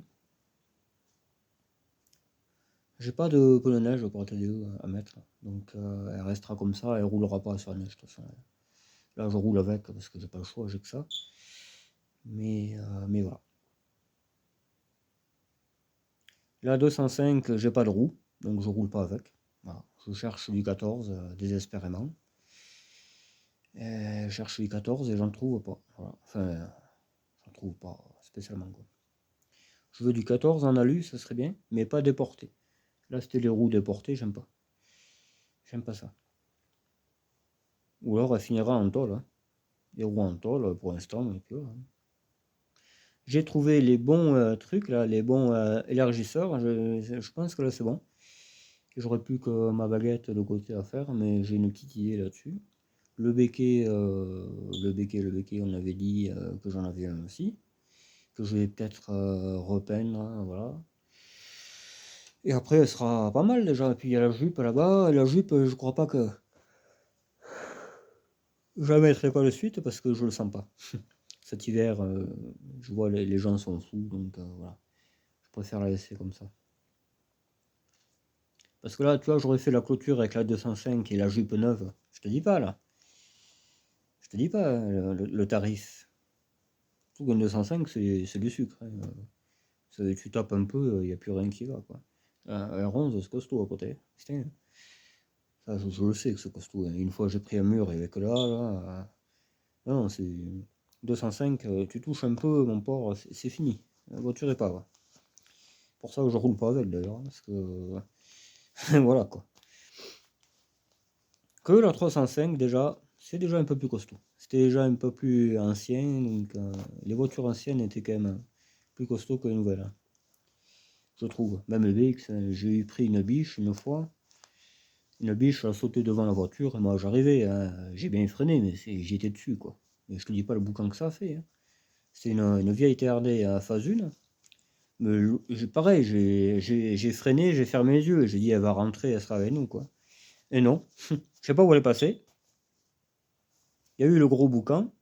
J'ai pas de pneu neige pour la TDE à mettre. Donc elle restera comme ça, elle roulera pas sur la neige de toute façon. Là, je roule avec parce que j'ai pas le choix, j'ai que ça. Mais voilà. La 205, j'ai pas de roue, donc je roule pas avec. Voilà. Je cherche du 14 désespérément. Je cherche du 14 et j'en trouve pas. Voilà. Enfin, j'en trouve pas spécialement, quoi. Je veux du 14 en alu, ça serait bien, mais pas déporté. Là, c'était les roues déportées, j'aime pas. J'aime pas ça. Ou alors, elle finira en tôle, hein. Les roues en tôle pour l'instant, et puis voilà. J'ai trouvé les bons trucs, là, les bons élargisseurs. Je pense que là, c'est bon. J'aurais plus que ma baguette de côté à faire, mais j'ai une petite idée là-dessus. Le béquet, on avait dit que j'en avais un aussi, que je vais peut-être repeindre, hein, voilà. Et après, elle sera pas mal déjà. Et puis il y a la jupe là-bas. Et la jupe, je crois pas que je la mettrai pas de suite parce que je le sens pas. Cet hiver, je vois les gens sont sous, donc voilà. Je préfère la laisser comme ça. Parce que là, tu vois, j'aurais fait la clôture avec la 205 et la jupe neuve. Je te dis pas là. Je te dis pas hein, le tarif. Tout qu'une 205, c'est du sucre, hein. Tu tapes un peu, il n'y a plus rien qui va, quoi. Un 11, c'est costaud à côté. Putain. Ça, je le sais que c'est costaud, hein. Une fois, j'ai pris un mur avec là. Non, c'est 205, tu touches un peu, mon porc, c'est fini. La voiture est pas, ouais. Pour ça que je roule pas avec d'ailleurs, hein, parce que voilà quoi. Que la 305 déjà, c'est déjà un peu plus costaud. C'était déjà un peu plus ancien, donc les voitures anciennes étaient quand même plus costauds que les nouvelles, hein, je trouve. Même le BX, hein, j'ai pris une biche une fois. Une biche a sauté devant la voiture et moi j'arrivais, hein, j'ai bien freiné, mais j'étais dessus quoi. Mais je te dis pas le boucan que ça a fait, hein. C'est une vieille TRD à phase 1. Mais pareil, j'ai freiné, j'ai fermé les yeux et j'ai dit elle va rentrer, elle sera avec nous quoi. Et non, je sais pas où elle est passée. Il y a eu le gros boucan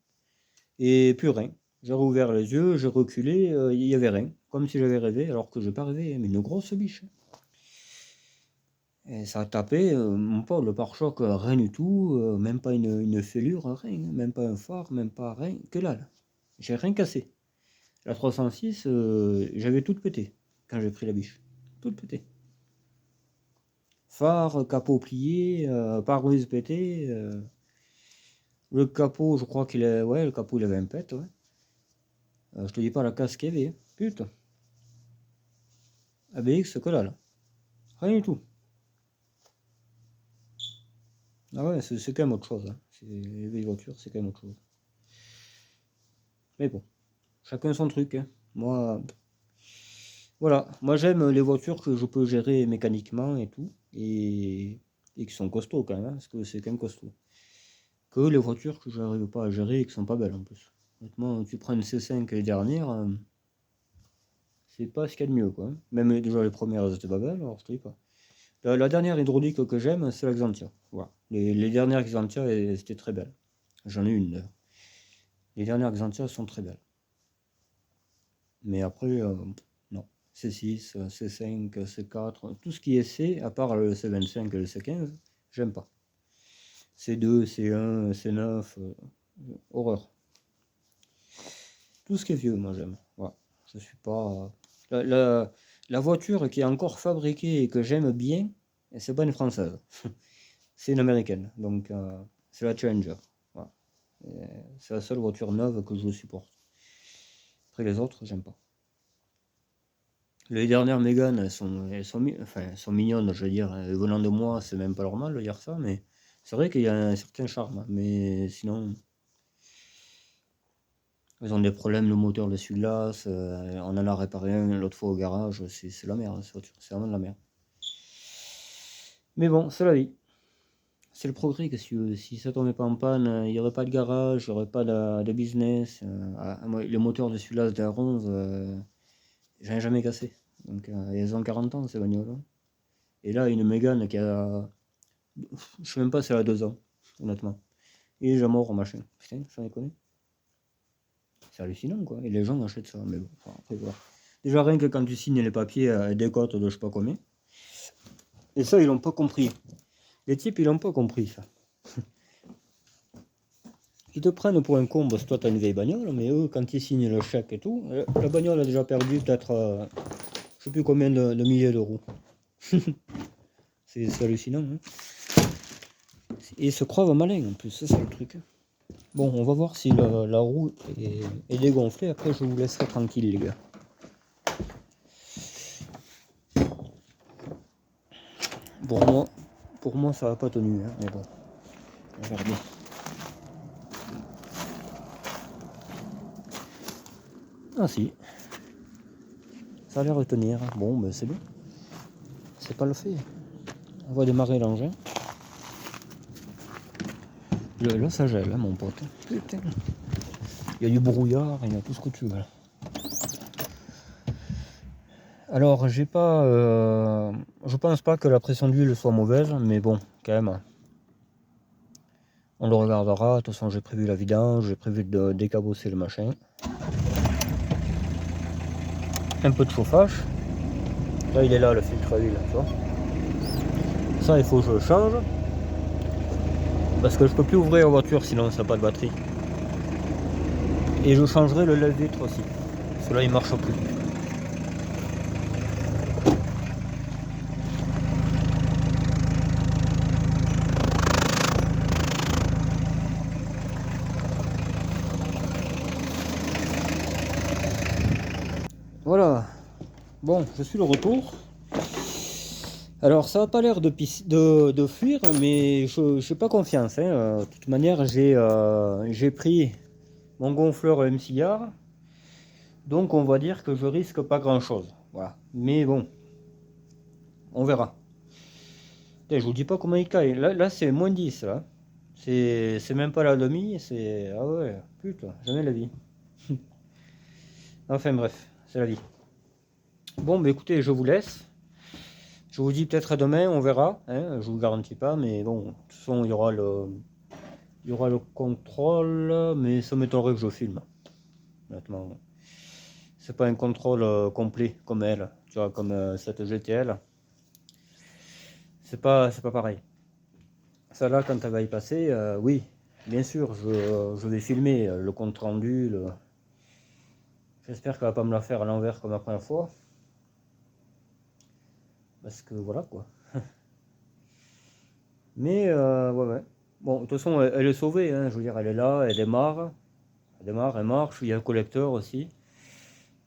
et plus rien. J'ai rouvert les yeux, j'ai reculé, il y avait rien. Comme si j'avais rêvé, alors que je n'ai pas rêvé, mais une grosse biche. Et ça a tapé, mon pauvre, le pare-choc, rien du tout, même pas une fêlure, rien, hein, même pas un phare, même pas rien, que dalle. J'ai rien cassé. La 306, j'avais tout pété quand j'ai pris la biche. Tout pété. Phare, capot plié, pare-brise pété. Le capot, je crois qu'il est. Ouais, le capot il avait un pet, ouais. Je te dis pas la casse qu'il y avait, hein. Putain. ABX, que dalle. Rien du tout. Ah ouais, c'est quand même autre chose, hein. Les vieilles voitures, c'est quand même autre chose. Mais bon, chacun son truc, hein. Moi, voilà. Moi j'aime les voitures que je peux gérer mécaniquement et tout. Et qui sont costauds quand même, hein, parce que c'est quand même costaud. Que les voitures que je n'arrive pas à gérer et qui sont pas belles en plus. Honnêtement, tu prends une C5 les dernières, c'est pas ce qu'il y a de mieux, quoi. Même déjà les premières, elles étaient pas belles, alors je te dis pas. La dernière hydraulique que j'aime, c'est la Xantia. Voilà. Les dernières Xantia, c'était très belles. J'en ai une d'ailleurs. Les dernières Xantia sont très belles. Mais après, non. C6, C5, C4, tout ce qui est C, à part le C25 et le C15, j'aime pas. C2, C1, C9, horreur. Tout ce qui est vieux, moi j'aime. Voilà. Je suis pas. La voiture qui est encore fabriquée et que j'aime bien, c'est pas une française. C'est une américaine. Donc c'est la Challenger. Voilà. C'est la seule voiture neuve que je supporte. Après les autres, j'aime pas. Les dernières Mégane, enfin, elles sont mignonnes, je veux dire. Venant de moi, c'est même pas normal de dire ça, mais c'est vrai qu'il y a un certain charme. Mais sinon, ils ont des problèmes, le moteur de l'essuie-glace. On en a réparé un l'autre fois au garage. C'est la merde, cette voiture. C'est vraiment de la merde. Mais bon, c'est la vie. C'est le progrès, que si ça tombait pas en panne, il n'y aurait pas de garage, il n'y aurait pas de business. Moi, les moteurs de celui-là, de la 11, j'en ai jamais cassé. Donc elles ont 40 ans ces bagnoles. Et là, une Mégane qui a. Je sais même pas si elle a 2 ans, honnêtement. Et déjà mort, machin. Putain, ça déconne. C'est hallucinant, quoi. Et les gens achètent ça. Mais bon, enfin, après, voilà. Déjà, rien que quand tu signes les papiers, des cotes de je sais pas combien. Et ça, ils l'ont pas compris. Les types, ils l'ont pas compris, ça. Ils te prennent pour un con parce que toi, t'as une vieille bagnole, mais eux, quand ils signent le chèque et tout, la bagnole a déjà perdu peut-être, je sais plus combien de milliers d'euros. C'est hallucinant, hein. Et ils se croient malins, en plus, ça, c'est le truc. Bon, on va voir si la roue est dégonflée, après je vous laisserai tranquille, les gars. Pour moi ça va pas tenu, hein, mais bon, regardez. Ah si, ça a l'air de tenir. Bon, ben c'est bon. C'est pas le fait. On va démarrer l'engin. Là ça gèle, hein, mon pote. Putain. Il y a du brouillard, il y a tout ce que tu veux. Alors, j'ai pas. Je pense pas que la pression d'huile soit mauvaise, mais bon, quand même. On le regardera. De toute façon, j'ai prévu la vidange, j'ai prévu de décabosser le machin. Un peu de chauffage. Là, il est là, le filtre à huile, tu vois. Ça, il faut que je le change. Parce que je peux plus ouvrir la voiture sinon ça n'a pas de batterie. Et je changerai le lave-vitre aussi. Parce que là, il marche plus. Voilà. Bon, je suis de retour. Alors, ça n'a pas l'air de fuir, mais je n'ai pas confiance, hein. De toute manière, j'ai pris mon gonfleur M-Cigare. Donc, on va dire que je risque pas grand-chose. Voilà. Mais bon, on verra. Putain, je vous dis pas comment il caille. Là c'est moins 10, là. C'est même pas la demi, c'est. Ah ouais, putain, jamais la vie. Enfin bref, c'est la vie. Bon, bah écoutez, je vous laisse. Je vous dis peut-être à demain, on verra. Hein, je vous garantis pas, mais bon, de toute façon, il y aura le contrôle, mais ça m'étonnerait que je filme. Honnêtement, c'est pas un contrôle complet comme elle, tu vois, comme cette GTL. C'est pas pareil. Ça là, quand elle va y passer, oui, bien sûr, je vais filmer le compte rendu. J'espère qu'elle va pas me la faire à l'envers comme la première fois. Parce que voilà quoi. Mais ouais, ouais. Bon, de toute façon, elle est sauvée, hein, je veux dire, elle est là, elle démarre. Elle démarre, elle marche. Il y a le collecteur aussi.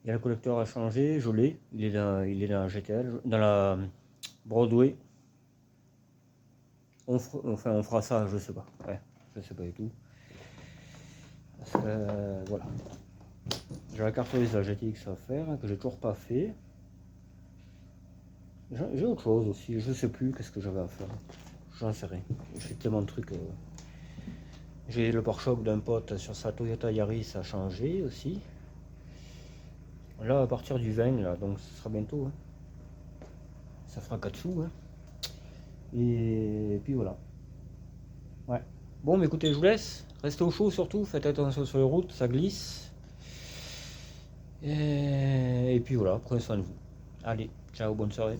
Il y a le collecteur à changer, je l'ai. Il est dans la GTL, dans la Broadway. On fera ça, je sais pas. Ouais, je sais pas du tout. Voilà. J'ai la carte grise de la GTX à faire, que j'ai toujours pas fait. J'ai autre chose aussi, je sais plus qu'est-ce que j'avais à faire. J'en sais rien. J'ai tellement de trucs. J'ai le pare-choc d'un pote sur sa Toyota Yaris à changer aussi. Là, à partir du 20, là, donc ce sera bientôt. Hein. Ça fera 4 sous. Hein. Et puis voilà. Ouais. Bon, mais écoutez, je vous laisse. Restez au chaud surtout. Faites attention sur les routes, ça glisse. Et puis voilà, prenez soin de vous. Allez, ciao, bonne soirée.